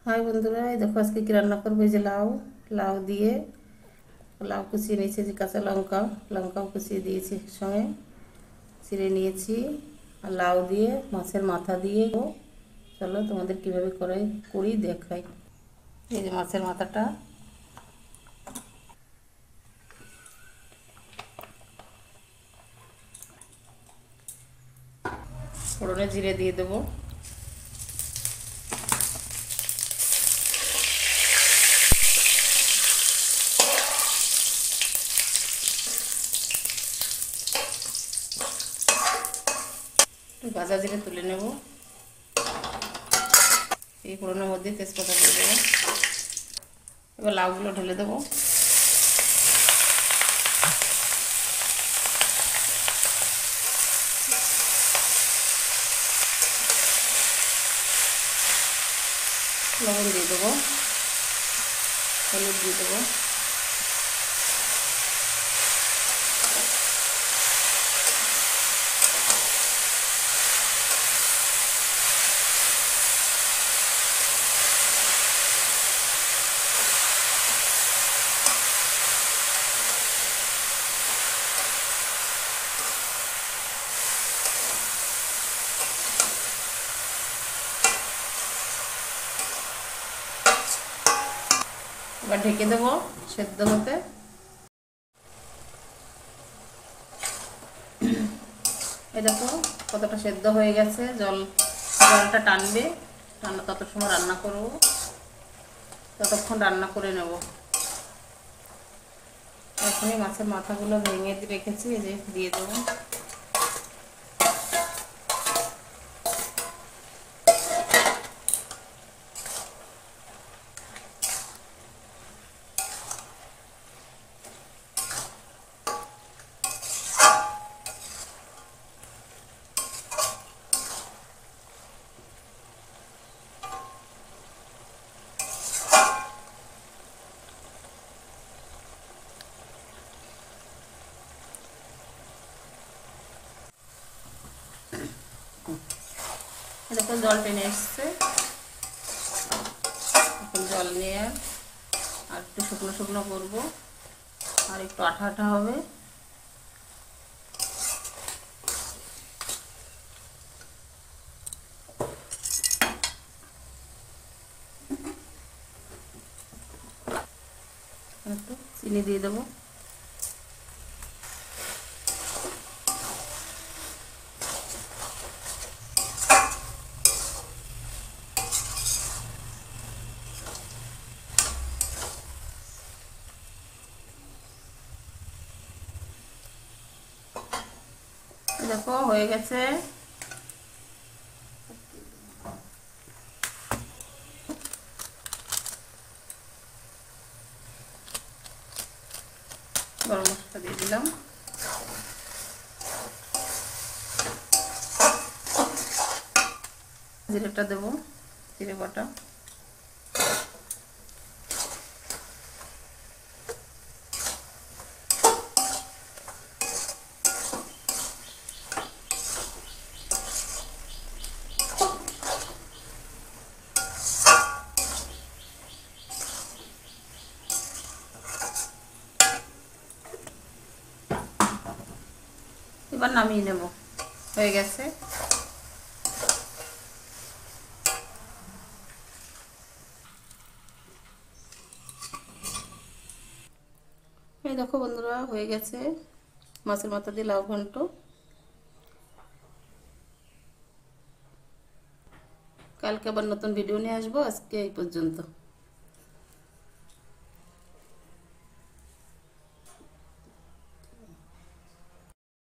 High বন্ধুরা, এই দেখো আজকে কি রান্না করবো। এই যে লাউ, লাউ দিয়ে লাউ কুচিয়ে নিয়েছি, যে কাঁচা লঙ্কা, লঙ্কাও কুচিয়ে দিয়েছি, সঙ্গে চিড়ে নিয়েছি। আর লাউ দিয়ে মাছের মাথা দিয়ে চলো তোমাদের কিভাবে করি দেখাই। এই যে মাছের মাথাটা, ফোড়নে জিরে দিয়ে দেবো। ভাজা জিরে তুলে নেব। এই ফোড়নের মধ্যে তেজপাতা দিয়ে দেবো। এবার লাউগুলো ঢেলে দেবো। লবণ দিয়ে দেবো, হলুদ দিয়ে দেবো। এবার ঢেকে দেবো সেদ্ধ হতে। এই দেখো কতটা সেদ্ধ হয়ে গেছে, জলটা টানবে, তত সময় রান্না করব, ততক্ষণ রান্না করে নেব। এখনই মাছের মাথাগুলো ভেঙে রেখেছি, এই যে দিয়ে দেবো। দেখুন জল টেনে এসছে। এখন জল নিয়ে আর একটু শুকনো শুকনো করবো, আর একটু আঠা আঠা হবে। একটু চিনি দিয়ে দেবো। দেখো হয়ে গেছে। গরম মশলা দিয়ে দিলাম। জিরেটা দেবো, জিরে বাটা। এবার নামিয়ে নেব, হয়ে গেছে। এই দেখো বন্ধুরা, হয়ে গেছে মাছের মাথা দিয়ে লাউ ঘন্ট। কালকে আবার নতুন ভিডিও নিয়ে আসবো, আজকে এই পর্যন্ত।